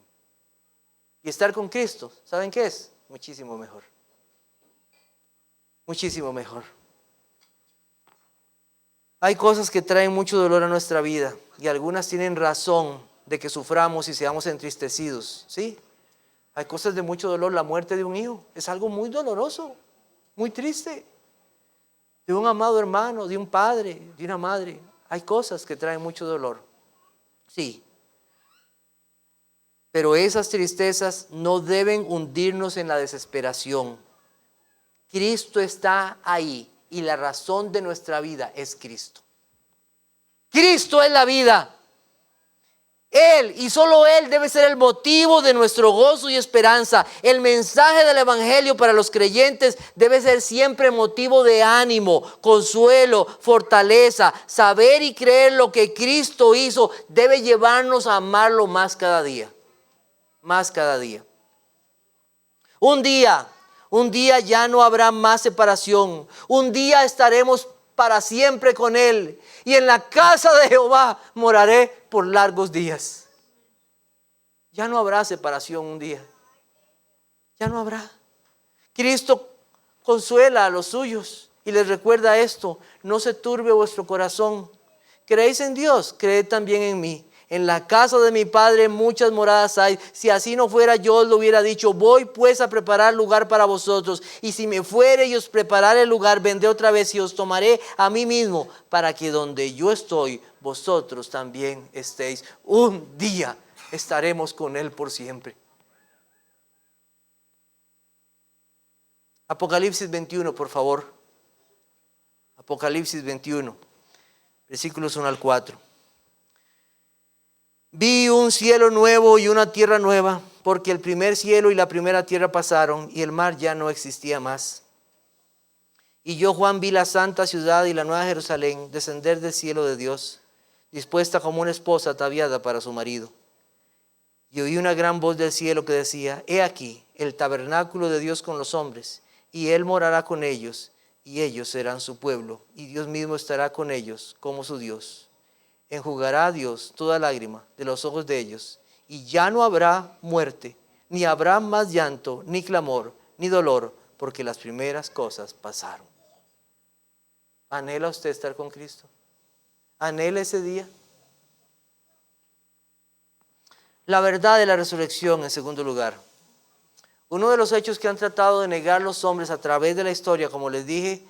Y estar con Cristo, ¿saben qué es? Muchísimo mejor. Muchísimo mejor. Hay cosas que traen mucho dolor a nuestra vida y algunas tienen razón de que suframos y seamos entristecidos, ¿sí? Hay cosas de mucho dolor. La muerte de un hijo es algo muy doloroso, muy triste. De un amado hermano, de un padre, de una madre. Hay cosas que traen mucho dolor. Sí. Pero esas tristezas no deben hundirnos en la desesperación. Cristo está ahí y la razón de nuestra vida es Cristo. Cristo es la vida. Él y solo Él debe ser el motivo de nuestro gozo y esperanza. El mensaje del Evangelio para los creyentes debe ser siempre motivo de ánimo, consuelo, fortaleza. Saber y creer lo que Cristo hizo debe llevarnos a amarlo más cada día. Más cada día. Un día ya no habrá más separación. Un día estaremos para siempre con Él. Y en la casa de Jehová moraré por largos días. Ya no habrá separación un día. Ya no habrá. Cristo consuela a los suyos y les recuerda esto: no se turbe vuestro corazón. ¿Creéis en Dios? Creed también en mí. En la casa de mi Padre muchas moradas hay. Si así no fuera, yo os lo hubiera dicho. Voy pues a preparar lugar para vosotros. Y si me fuere y os preparare el lugar, vendré otra vez y os tomaré a mí mismo, para que donde yo estoy, vosotros también estéis. Un día estaremos con Él por siempre. Apocalipsis 21, por favor. Apocalipsis 21, versículos 1 al 4. Vi un cielo nuevo y una tierra nueva, porque el primer cielo y la primera tierra pasaron y el mar ya no existía más. Y yo, Juan, vi la santa ciudad y la nueva Jerusalén descender del cielo de Dios, dispuesta como una esposa ataviada para su marido. Y oí una gran voz del cielo que decía: He aquí el tabernáculo de Dios con los hombres, y Él morará con ellos, y ellos serán su pueblo, y Dios mismo estará con ellos como su Dios. Enjugará a Dios toda lágrima de los ojos de ellos, y ya no habrá muerte, ni habrá más llanto, ni clamor, ni dolor, porque las primeras cosas pasaron. ¿Anhela usted estar con Cristo? ¿Anhela ese día? La verdad de la resurrección, en segundo lugar. Uno de los hechos que han tratado de negar los hombres a través de la historia, como les dije,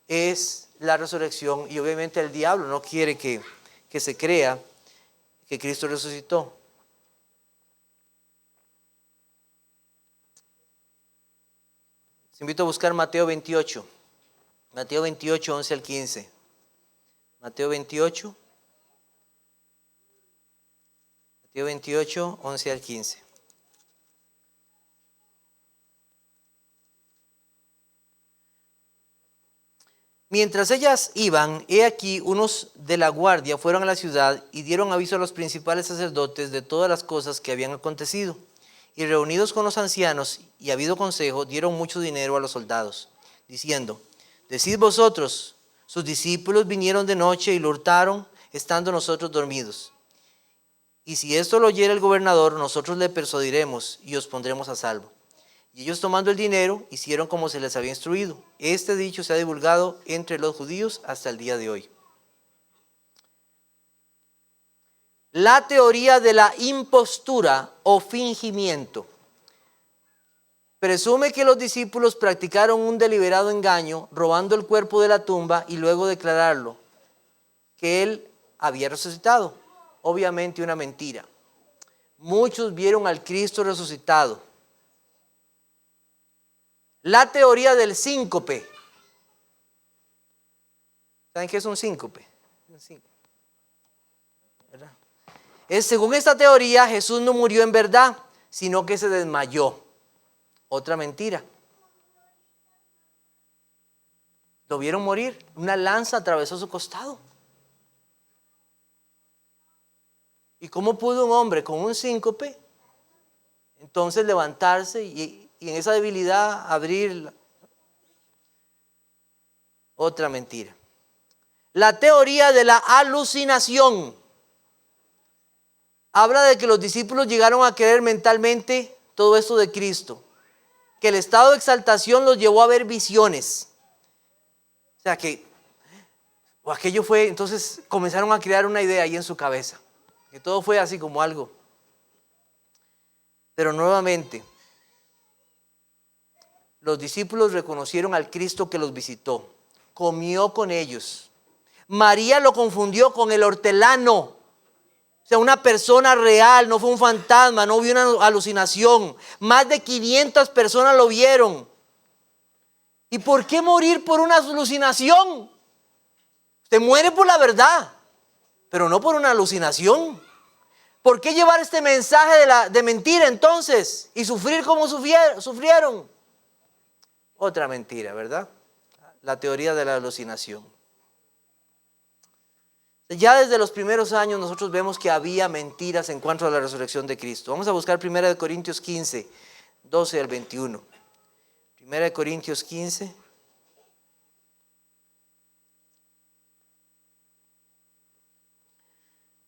es la resurrección. Y obviamente el diablo no quiere que se crea que Cristo resucitó. Les invito a buscar Mateo 28. Mateo 28, 11 al 15. Mateo 28. Mateo 28, 11 al 15. Mientras ellas iban, he aquí unos de la guardia fueron a la ciudad y dieron aviso a los principales sacerdotes de todas las cosas que habían acontecido. Y reunidos con los ancianos y habido consejo, dieron mucho dinero a los soldados, diciendo: Decid vosotros, sus discípulos vinieron de noche y lo hurtaron, estando nosotros dormidos. Y si esto lo oyera el gobernador, nosotros le persuadiremos y os pondremos a salvo. Y ellos, tomando el dinero, hicieron como se les había instruido. Este dicho se ha divulgado entre los judíos hasta el día de hoy. La teoría de la impostura o fingimiento presume que los discípulos practicaron un deliberado engaño, robando el cuerpo de la tumba y luego declararlo que Él había resucitado. Obviamente una mentira. Muchos vieron al Cristo resucitado. La teoría del síncope. ¿Saben qué es un síncope? ¿Verdad? Según esta teoría, Jesús no murió en verdad, sino que se desmayó. Otra mentira. Lo vieron morir. Una lanza atravesó su costado. ¿Y cómo pudo un hombre con un síncope entonces levantarse y y en esa debilidad abrir otra mentira. La teoría de la alucinación habla de que los discípulos llegaron a creer mentalmente todo esto de Cristo, que el estado de exaltación los llevó a ver visiones. O sea que aquello fue, entonces comenzaron a crear una idea ahí en su cabeza, que todo fue así como algo. Pero nuevamente, los discípulos reconocieron al Cristo que los visitó, comió con ellos. María lo confundió con el hortelano, o sea, una persona real, no fue un fantasma, no vio una alucinación. Más de 500 personas lo vieron. ¿Y por qué morir por una alucinación? Usted muere por la verdad, pero no por una alucinación. ¿Por qué llevar este mensaje de mentira entonces y sufrir como sufrieron? Otra mentira, ¿verdad? La teoría de la alucinación. Ya desde los primeros años nosotros vemos que había mentiras en cuanto a la resurrección de Cristo. Vamos a buscar 1 Corintios 15, 12 al 21. 1 Corintios 15.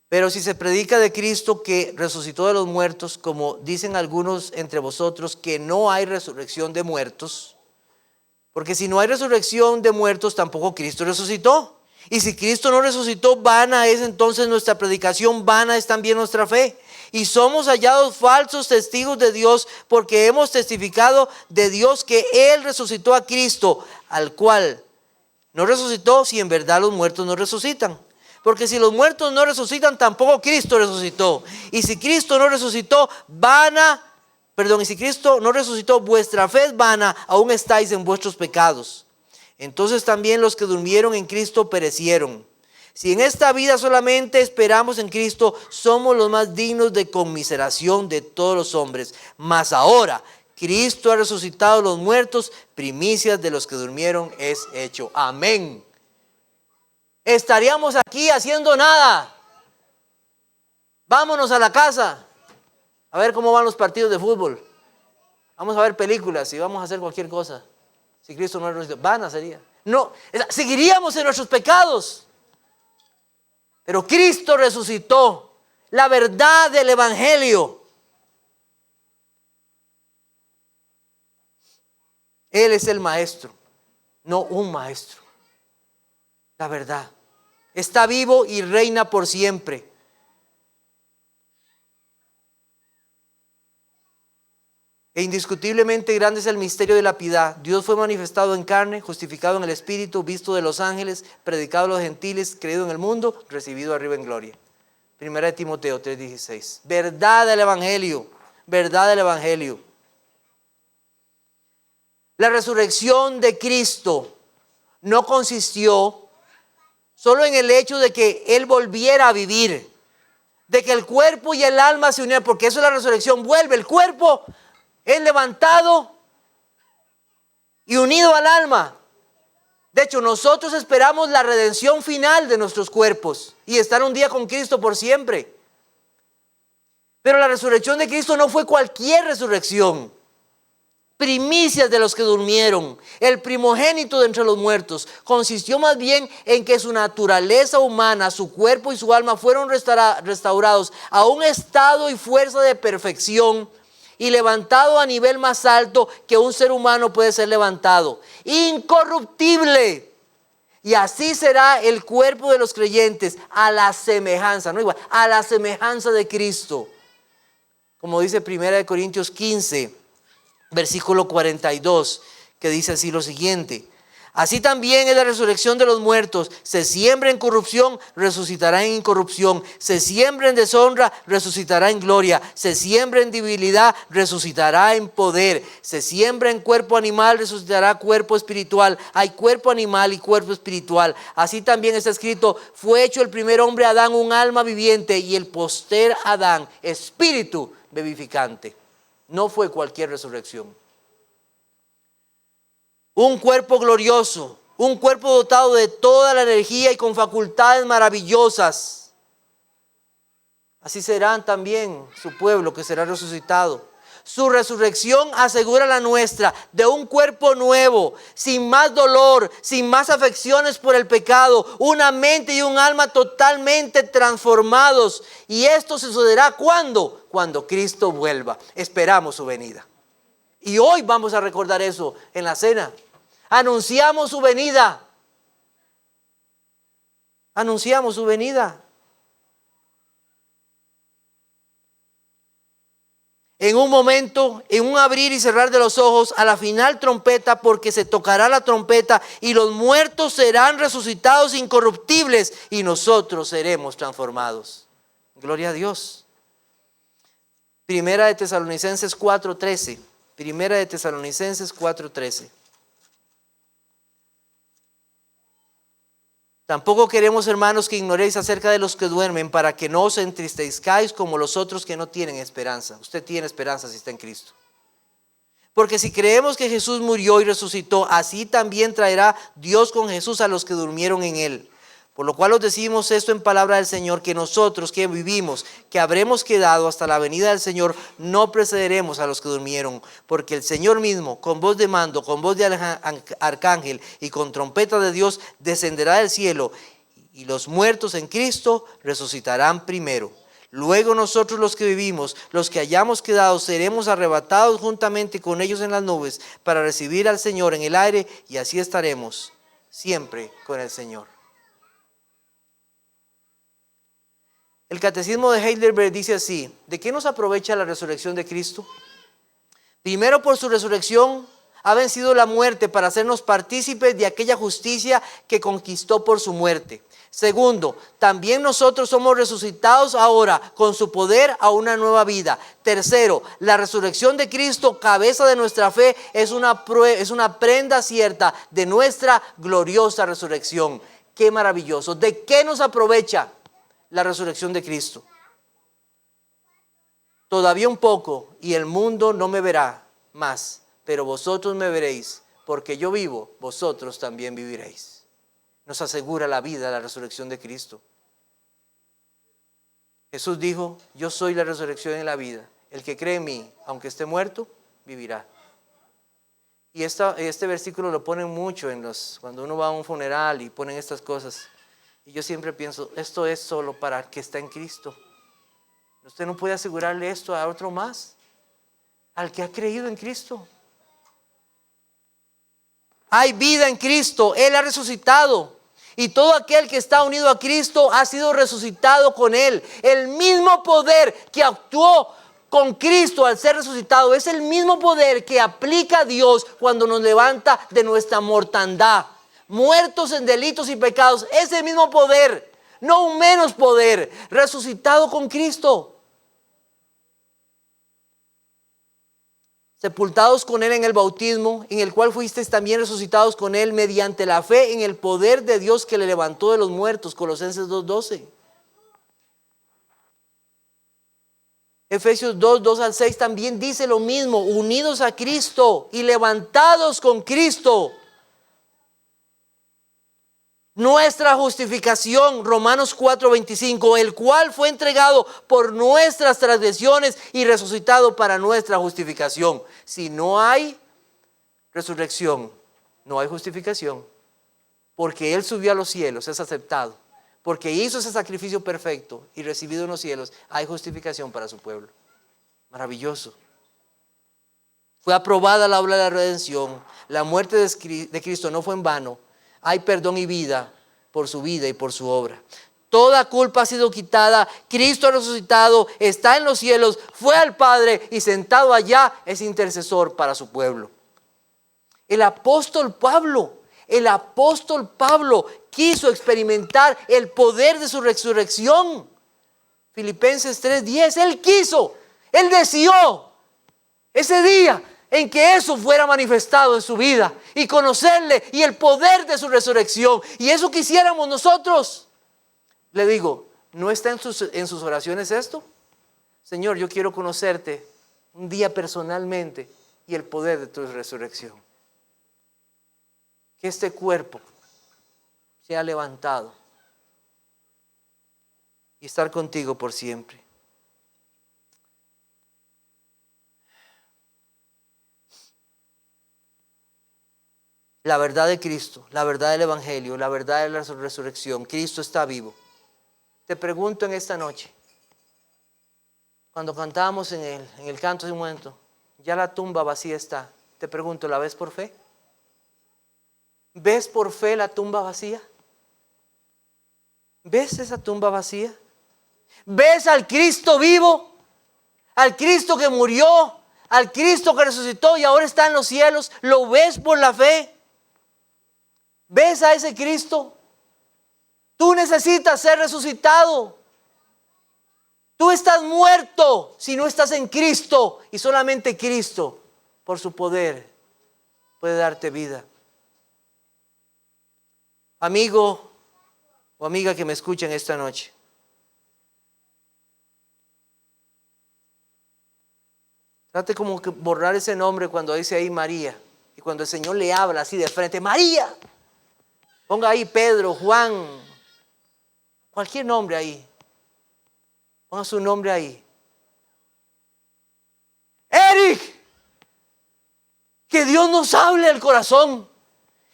Pero si se predica de Cristo que resucitó de los muertos, como dicen algunos entre vosotros, que no hay resurrección de muertos, porque si no hay resurrección de muertos, tampoco Cristo resucitó. Y si Cristo no resucitó, vana es entonces nuestra predicación, vana es también nuestra fe. Y somos hallados falsos testigos de Dios, porque hemos testificado de Dios que Él resucitó a Cristo, al cual no resucitó si en verdad los muertos no resucitan. Porque si los muertos no resucitan, tampoco Cristo resucitó. Y si Cristo no resucitó, y si Cristo no resucitó, vuestra fe es vana, aún estáis en vuestros pecados. Entonces también los que durmieron en Cristo perecieron. Si en esta vida solamente esperamos en Cristo, somos los más dignos de conmiseración de todos los hombres. Mas ahora, Cristo ha resucitado a los muertos, primicias de los que durmieron es hecho. Amén. Estaríamos aquí haciendo nada. Vámonos a la casa a ver cómo van los partidos de fútbol. Vamos a ver películas y vamos a hacer cualquier cosa. Si Cristo no resucitó, vana sería. No, seguiríamos en nuestros pecados. Pero Cristo resucitó. La verdad del Evangelio. Él es el maestro, no un maestro. La verdad. Está vivo y reina por siempre. E indiscutiblemente grande es el misterio de la piedad. Dios fue manifestado en carne, justificado en el Espíritu, visto de los ángeles, predicado a los gentiles, creído en el mundo, recibido arriba en gloria. 1 Timoteo 3:16. Verdad del Evangelio. Verdad del Evangelio. La resurrección de Cristo no consistió solo en el hecho de que Él volviera a vivir, de que el cuerpo y el alma se unieran, porque eso es la resurrección. Vuelve el cuerpo, es levantado y unido al alma. De hecho, nosotros esperamos la redención final de nuestros cuerpos y estar un día con Cristo por siempre. Pero la resurrección de Cristo no fue cualquier resurrección. Primicias de los que durmieron, el primogénito de entre los muertos, consistió más bien en que su naturaleza humana, su cuerpo y su alma fueron restaurados a un estado y fuerza de perfección y levantado a nivel más alto que un ser humano puede ser levantado, incorruptible. Y así será el cuerpo de los creyentes, a la semejanza, no igual, a la semejanza de Cristo. Como dice 1 Corintios 15, versículo 42, que dice así lo siguiente: así también es la resurrección de los muertos. Se siembra en corrupción, resucitará en incorrupción. Se siembra en deshonra, resucitará en gloria. Se siembra en debilidad, resucitará en poder. Se siembra en cuerpo animal, resucitará cuerpo espiritual. Hay cuerpo animal y cuerpo espiritual. Así también está escrito: fue hecho el primer hombre Adán un alma viviente, y el poster Adán espíritu vivificante. No fue cualquier resurrección. Un cuerpo glorioso, un cuerpo dotado de toda la energía y con facultades maravillosas. Así serán también su pueblo que será resucitado. Su resurrección asegura la nuestra, de un cuerpo nuevo, sin más dolor, sin más afecciones por el pecado, una mente y un alma totalmente transformados. Y esto sucederá ¿cuándo? Cuando Cristo vuelva. Esperamos su venida. Y hoy vamos a recordar eso en la cena. Anunciamos su venida. Anunciamos su venida. En un momento, en un abrir y cerrar de los ojos, a la final trompeta, porque se tocará la trompeta y los muertos serán resucitados incorruptibles y nosotros seremos transformados. Gloria a Dios. Primera de Tesalonicenses 4:13. Primera de Tesalonicenses 4:13. Tampoco queremos, hermanos, que ignoréis acerca de los que duermen, para que no os entristezcáis como los otros que no tienen esperanza. Usted tiene esperanza si está en Cristo. Porque si creemos que Jesús murió y resucitó, así también traerá Dios con Jesús a los que durmieron en él. Por lo cual os decimos esto en palabra del Señor, que nosotros que vivimos, que habremos quedado hasta la venida del Señor, no precederemos a los que durmieron. Porque el Señor mismo, con voz de mando, con voz de arcángel y con trompeta de Dios, descenderá del cielo. Y los muertos en Cristo resucitarán primero. Luego nosotros los que vivimos, los que hayamos quedado, seremos arrebatados juntamente con ellos en las nubes para recibir al Señor en el aire, y así estaremos siempre con el Señor. El Catecismo de Heidelberg dice así: ¿de qué nos aprovecha la resurrección de Cristo? Primero, por su resurrección ha vencido la muerte para hacernos partícipes de aquella justicia que conquistó por su muerte. Segundo, también nosotros somos resucitados ahora con su poder a una nueva vida. Tercero, la resurrección de Cristo, cabeza de nuestra fe, es una prenda cierta de nuestra gloriosa resurrección. ¡Qué maravilloso! ¿De qué nos aprovecha la resurrección de Cristo? Todavía un poco y el mundo no me verá más, pero vosotros me veréis, porque yo vivo, vosotros también viviréis. Nos asegura la vida, la resurrección de Cristo. Jesús dijo: yo soy la resurrección y la vida. El que cree en mí, aunque esté muerto, vivirá. Y este versículo lo ponen mucho cuando uno va a un funeral y ponen estas cosas. Y yo siempre pienso, esto es solo para el que está en Cristo. Usted no puede asegurarle esto a otro más, al que ha creído en Cristo. Hay vida en Cristo, Él ha resucitado. Y todo aquel que está unido a Cristo ha sido resucitado con Él. El mismo poder que actuó con Cristo al ser resucitado es el mismo poder que aplica Dios cuando nos levanta de nuestra mortandad. Muertos en delitos y pecados, ese mismo poder, no un menos poder, resucitado con Cristo. Sepultados con Él en el bautismo, en el cual fuisteis también resucitados con Él mediante la fe en el poder de Dios que le levantó de los muertos. Colosenses 2:12. Efesios 2:2-6 también dice lo mismo: unidos a Cristo y levantados con Cristo. Nuestra justificación, Romanos 4:25, el cual fue entregado por nuestras transgresiones y resucitado para nuestra justificación. Si no hay resurrección, no hay justificación. Porque Él subió a los cielos, es aceptado. Porque hizo ese sacrificio perfecto y recibido en los cielos, hay justificación para su pueblo. Maravilloso. Fue aprobada la obra de la redención. La muerte de Cristo no fue en vano. Hay perdón y vida por su vida y por su obra. Toda culpa ha sido quitada. Cristo ha resucitado, está en los cielos, fue al Padre y sentado allá es intercesor para su pueblo. El apóstol Pablo quiso experimentar el poder de su resurrección. Filipenses 3:10, él deseó ese día en que eso fuera manifestado en su vida y conocerle y el poder de su resurrección. Y eso quisiéramos nosotros. Le digo, ¿no está en sus oraciones esto? Señor, yo quiero conocerte un día personalmente y el poder de tu resurrección. Que este cuerpo sea levantado y estar contigo por siempre. la verdad de Cristo, la verdad del Evangelio, la verdad de la resurrección. Cristo está vivo. Te pregunto en esta noche, cuando cantábamos en el canto de un momento, ya la tumba vacía está. Te pregunto, ¿la ves por fe? ¿Ves por fe la tumba vacía? ¿Ves esa tumba vacía? ¿Ves al Cristo vivo? Al Cristo que murió, al Cristo que resucitó y ahora está en los cielos. ¿Lo ves por la fe? ¿Ves a ese Cristo? Tú necesitas ser resucitado. Tú estás muerto si no estás en Cristo, y solamente Cristo, por su poder, puede darte vida. Amigo o amiga que me escuchan esta noche, trate como que borrar ese nombre cuando dice ahí María, y cuando el Señor le habla así de frente, María, ponga ahí Pedro, Juan, cualquier nombre ahí, ponga su nombre ahí. Eric, que Dios nos hable al corazón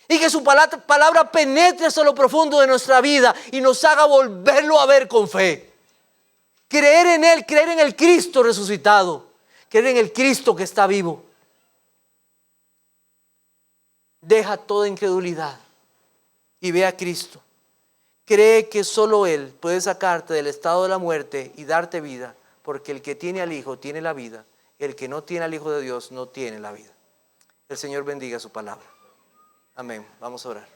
y que su palabra penetre hasta lo profundo de nuestra vida y nos haga volverlo a ver con fe. Creer en Él, creer en el Cristo resucitado, creer en el Cristo que está vivo. Deja toda incredulidad y ve a Cristo. Cree que solo Él puede sacarte del estado de la muerte y darte vida, porque el que tiene al Hijo tiene la vida, el que no tiene al Hijo de Dios no tiene la vida. El Señor bendiga su palabra. Amén. Vamos a orar.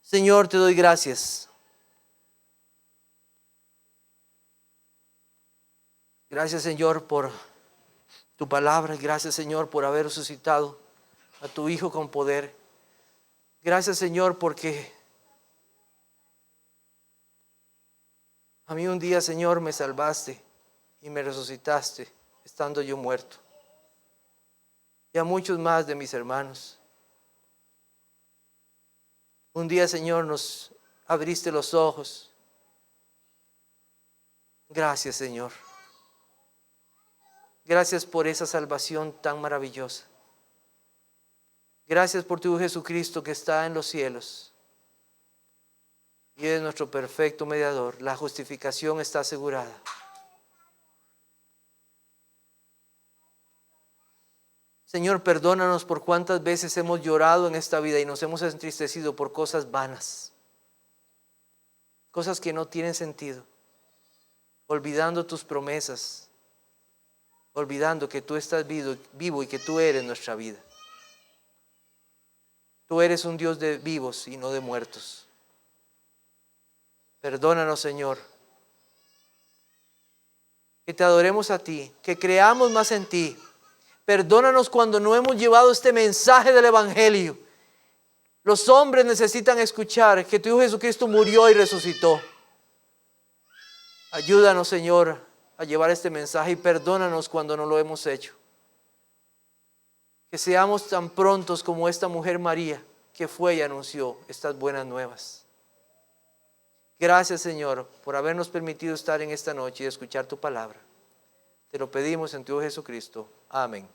Señor, te doy gracias. Gracias, Señor, por tu palabra. Gracias, Señor, por haber resucitado a tu Hijo con poder. Gracias, Señor, porque a mí un día, Señor, me salvaste y me resucitaste estando yo muerto. Y a muchos más de mis hermanos. Un día, Señor, nos abriste los ojos. Gracias, Señor. Gracias por esa salvación tan maravillosa. Gracias por tu Hijo Jesucristo que está en los cielos. Y es nuestro perfecto mediador. La justificación está asegurada. Señor, perdónanos por cuántas veces hemos llorado en esta vida y nos hemos entristecido por cosas vanas. Cosas que no tienen sentido. Olvidando tus promesas. Olvidando que tú estás vivo y que tú eres nuestra vida. Tú eres un Dios de vivos y no de muertos. Perdónanos, Señor. Que te adoremos a ti, que creamos más en ti. Perdónanos cuando no hemos llevado este mensaje del Evangelio. Los hombres necesitan escuchar que tu Hijo Jesucristo murió y resucitó. Ayúdanos, Señor, a llevar este mensaje y perdónanos cuando no lo hemos hecho. Que seamos tan prontos como esta mujer María, que fue y anunció estas buenas nuevas. Gracias, Señor, por habernos permitido estar en esta noche y escuchar tu palabra. Te lo pedimos en tu Hijo Jesucristo. Amén.